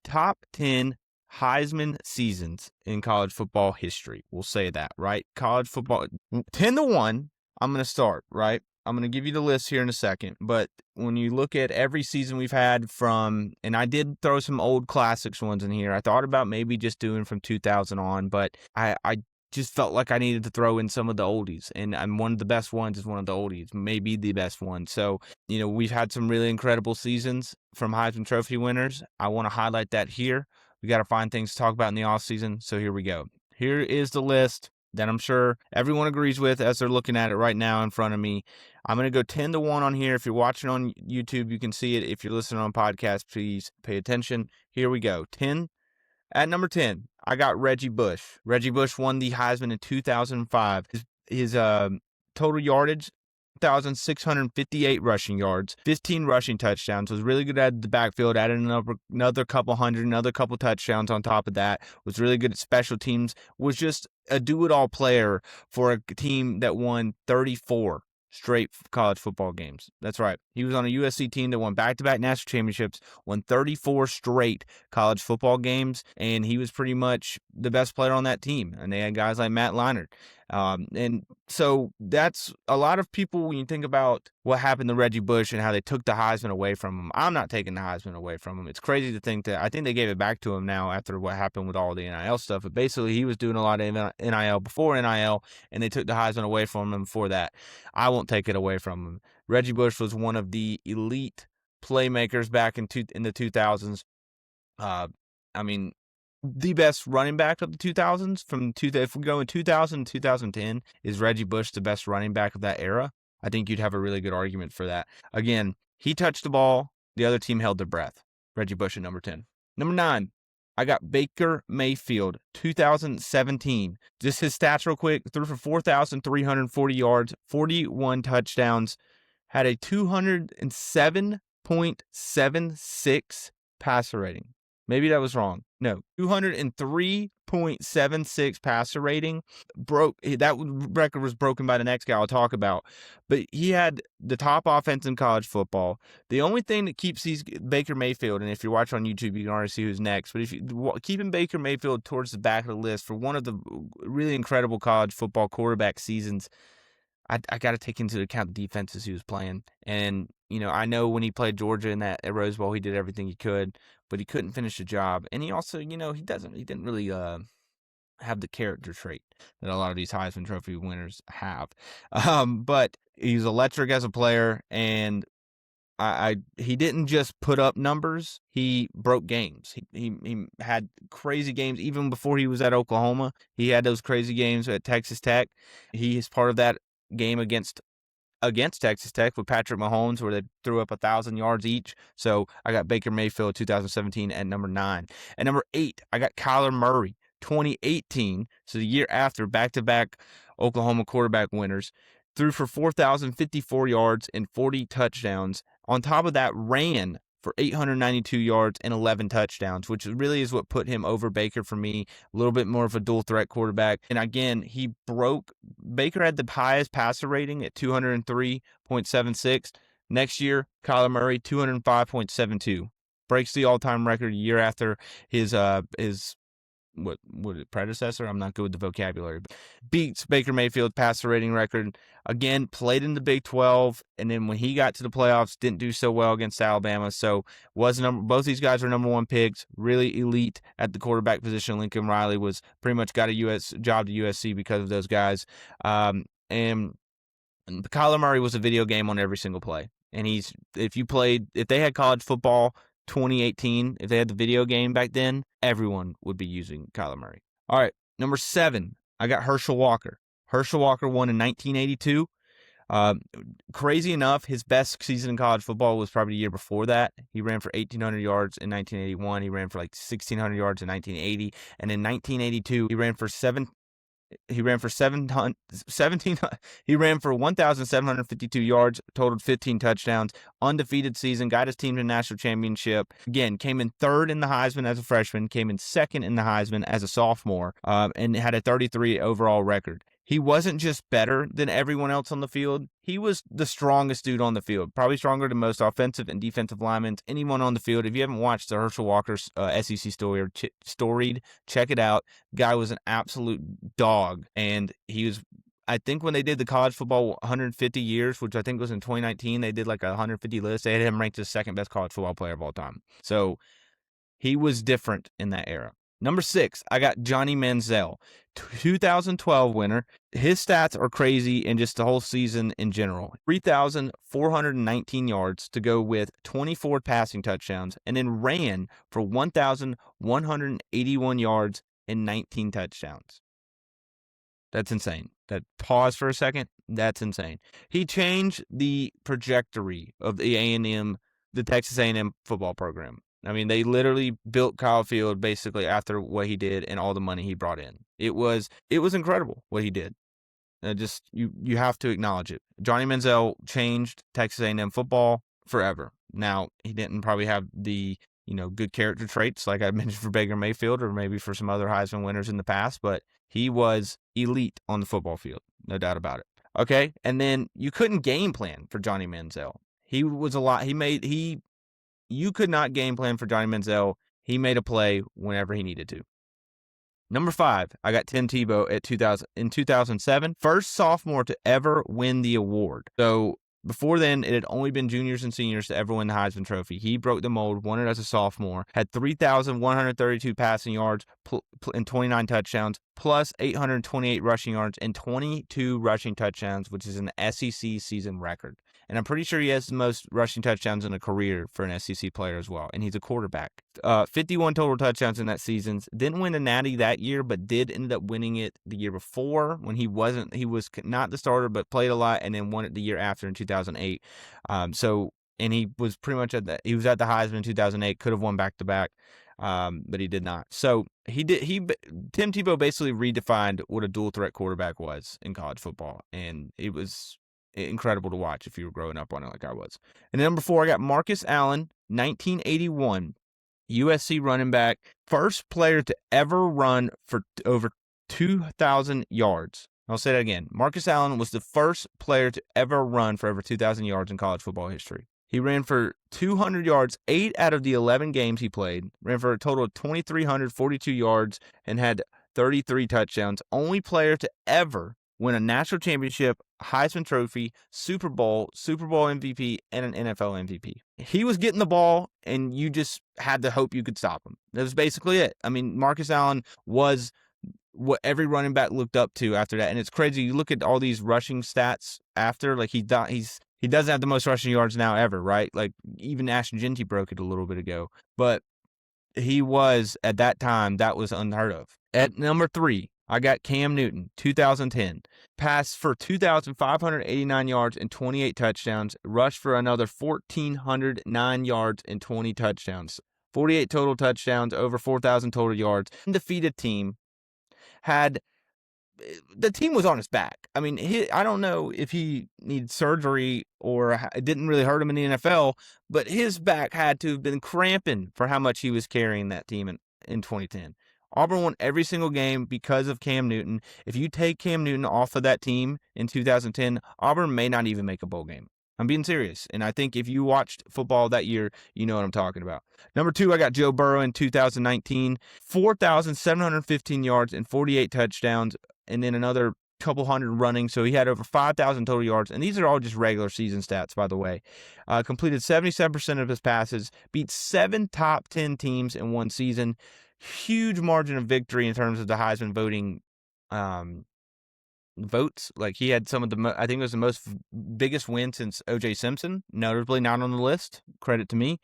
top 10 Heisman seasons in college football history. We'll say that, right? College football, 10 to 1. I'm going to start, right? I'm going to give you the list here in a second. But when you look at every season we've had from, and I did throw some old classics ones in here. I thought about maybe just doing from 2000 on, but I just felt like I needed to throw in some of the oldies. And one of the best ones is one of the oldies, maybe the best one. So, we've had some really incredible seasons from Heisman Trophy winners. I want to highlight that here. We got to find things to talk about in the offseason, so here we go. Here is the list that I'm sure everyone agrees with as they're looking at it right now in front of me. I'm going to go 10 to 1 on here. If you're watching on YouTube, you can see it. If you're listening on podcast, please pay attention. Here we go. At number 10, I got Reggie Bush. Reggie Bush won the Heisman in 2005. His total yardage, 1,658 rushing yards, 15 rushing touchdowns, was really good at the backfield, added another couple hundred, another couple touchdowns on top of that, was really good at special teams, was just a do-it-all player for a team that won 34 straight college football games. That's right. He was on a USC team that won back-to-back national championships, won 34 straight college football games, and he was pretty much the best player on that team. And they had guys like Matt Leinart. And so that's a lot of people, when you think about what happened to Reggie Bush and how they took the Heisman away from him. I'm not taking the Heisman away from him. It's crazy to think that I think they gave it back to him now after what happened with all the NIL stuff. But basically, he was doing a lot of NIL before NIL, and they took the Heisman away from him for that. I won't take it away from him. Reggie Bush was one of the elite playmakers back in the 2000s. The best running back of the 2000s if we go in 2000 to 2010, is Reggie Bush the best running back of that era? I think you'd have a really good argument for that. Again, he touched the ball. The other team held their breath. Reggie Bush at number 10. Number 9, I got Baker Mayfield, 2017. Just his stats real quick. Threw for 4,340 yards, 41 touchdowns, had a 207.76 passer rating. Maybe that was wrong. No, 203.76 passer rating. That record was broken by the next guy I'll talk about. But he had the top offense in college football. The only thing that keeps Baker Mayfield, and if you're watching on YouTube, you can already see who's next. But if you keeping Baker Mayfield towards the back of the list for one of the really incredible college football quarterback seasons, I got to take into account the defenses he was playing. And, I know when he played Georgia in that Rose Bowl, he did everything he could, but he couldn't finish the job. And he also, he didn't really have the character trait that a lot of these Heisman Trophy winners have. But he's electric as a player, and he didn't just put up numbers, he broke games. He had crazy games even before he was at Oklahoma. He had those crazy games at Texas Tech. He is part of that game against Texas Tech with Patrick Mahomes, where they threw up 1,000 yards each. So I got Baker Mayfield 2017 at number 9. At number 8, I got Kyler Murray, 2018. So the year after, back-to-back Oklahoma quarterback winners. Threw for 4,054 yards and 40 touchdowns. On top of that, ran for 892 yards and 11 touchdowns, which really is what put him over Baker for me. A little bit more of a dual threat quarterback. And again, Baker had the highest passer rating at 203.76. Next year, Kyler Murray, 205.72. Breaks the all-time record a year after his predecessor? I'm not good with the vocabulary. But beats Baker Mayfield's passer rating record. Again, played in the Big 12, and then when he got to the playoffs, didn't do so well against Alabama. So both these guys are number 1 picks, really elite at the quarterback position. Lincoln Riley was pretty much got a job to USC because of those guys. And Kyler Murray was a video game on every single play. And if they had college football 2018, if they had the video game back then, everyone would be using Kyler Murray. All right, number 7, I got Herschel Walker. Herschel Walker won in 1982. Crazy enough, his best season in college football was probably the year before that. He ran for 1,800 yards in 1981. He ran for like 1,600 yards in 1980. And in 1982, he ran for 1,752 yards, totaled 15 touchdowns, undefeated season, got his team to the national championship. Again, came in 3rd in the Heisman as a freshman, came in 2nd in the Heisman as a sophomore, and had a 33 overall record. he wasn't just better than everyone else on the field. He was the strongest dude on the field, probably stronger than most offensive and defensive linemen, anyone on the field. If you haven't watched the Herschel Walker SEC story or storied, check it out. Guy was an absolute dog, and he was. I think when they did the college football 150 years, which I think was in 2019, they did like a 150 list. They had him ranked as second best college football player of all time. So he was different in that era. Number 6, I got Johnny Manziel, 2012 winner. His stats are crazy in just the whole season in general. 3,419 yards to go with 24 passing touchdowns, and then ran for 1,181 yards and 19 touchdowns. That's insane. That pause for a second. That's insane. He changed the trajectory of the Texas A&M football program. I mean, they literally built Kyle Field basically after what he did and all the money he brought in. It was incredible what he did. You have to acknowledge it. Johnny Manziel changed Texas A&M football forever. Now, he didn't probably have the good character traits like I mentioned for Baker Mayfield or maybe for some other Heisman winners in the past, but he was elite on the football field, no doubt about it. Okay, and then you couldn't game plan for Johnny Manziel. He was a lot. You could not game plan for Johnny Manziel. He made a play whenever he needed to. Number 5, I got Tim Tebow in 2007, first sophomore to ever win the award. So before then, it had only been juniors and seniors to ever win the Heisman Trophy. He broke the mold, won it as a sophomore, had 3,132 passing yards and 29 touchdowns, plus 828 rushing yards and 22 rushing touchdowns, which is an SEC season record. And I'm pretty sure he has the most rushing touchdowns in a career for an SEC player as well. And he's a quarterback. 51 total touchdowns in that season. Didn't win a natty that year, but did end up winning it the year before when he was not the starter, but played a lot, and then won it the year after in 2008. And he was pretty much he was at the Heisman in 2008, could have won back to back. But he did not. So Tim Tebow basically redefined what a dual threat quarterback was in college football. And it was incredible to watch if you were growing up on it like I was. And number 4, I got Marcus Allen, 1981, USC running back, first player to ever run for over 2,000 yards. I'll say that again. Marcus Allen was the first player to ever run for over 2,000 yards in college football history. He ran for 200 yards 8 out of the 11 games he played, ran for a total of 2,342 yards, and had 33 touchdowns. Only player to ever win a national championship, Heisman Trophy, Super Bowl MVP, and an NFL MVP. He was getting the ball, and you just had to hope you could stop him. That was basically it. I mean, Marcus Allen was what every running back looked up to after that. And it's crazy. You look at all these rushing stats after, like he doesn't have the most rushing yards now ever, right? Like even Ashton Jeanty broke it a little bit ago. But he was, at that time, that was unheard of. At number 3, I got Cam Newton, 2010. Passed for 2,589 yards and 28 touchdowns. Rushed for another 1,409 yards and 20 touchdowns. 48 total touchdowns, over 4,000 total yards. Undefeated team. The team was on his back. I mean, I don't know if he needed surgery or it didn't really hurt him in the NFL, but his back had to have been cramping for how much he was carrying that team in 2010. Auburn won every single game because of Cam Newton. If you take Cam Newton off of that team in 2010, Auburn may not even make a bowl game. I'm being serious. And I think if you watched football that year, you know what I'm talking about. Number 2, I got Joe Burrow in 2019. 4,715 yards and 48 touchdowns, and then another couple hundred running. So he had over 5,000 total yards. And these are all just regular season stats, by the way. Completed 77% of his passes, beat 7 top 10 teams in one season. Huge margin of victory in terms of the Heisman voting votes. Like he had some of I think it was the biggest win since O.J. Simpson, notably not on the list. Credit to me.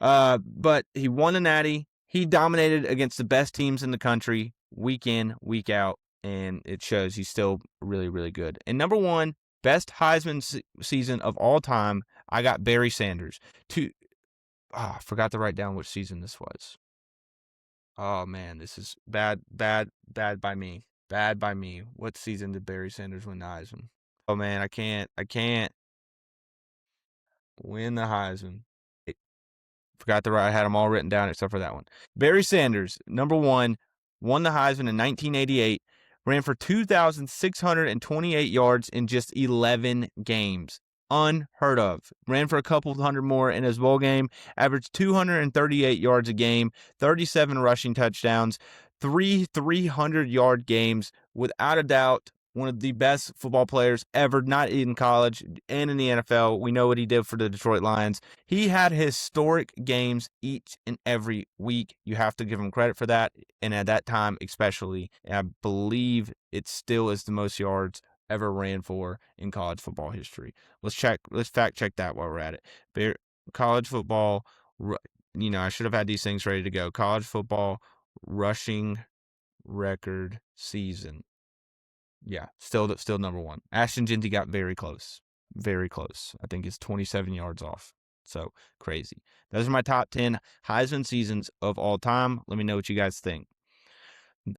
But he won the Natty. He dominated against the best teams in the country week in, week out, and it shows he's still really, really good. And number 1, best Heisman season of all time, I got Barry Sanders. I forgot to write down which season this was. Oh, man, this is bad by me. Bad by me. What season did Barry Sanders win the Heisman? Oh, man, I can't win the Heisman. Forgot I had them all written down except for that one. Barry Sanders, number 1, won the Heisman in 1988. ran for 2,628 yards in just 11 games. Unheard of. Ran for a couple hundred more in his bowl game, averaged 238 yards a game, 37 rushing touchdowns, 300-yard games. Without a doubt, one of the best football players ever, not in college and in the NFL. We know what he did for the Detroit Lions. He had historic games each and every week. You have to give him credit for that. And at that time, especially, I believe it still is the most yards ever ran for in college football history. Let's fact check that while we're at it. College football, I should have had these things ready to go. College football rushing record season. Yeah, still number one. Ashton Jeanty got very close. Very close. I think it's 27 yards off. So crazy. Those are my top 10 Heisman seasons of all time. Let me know what you guys think.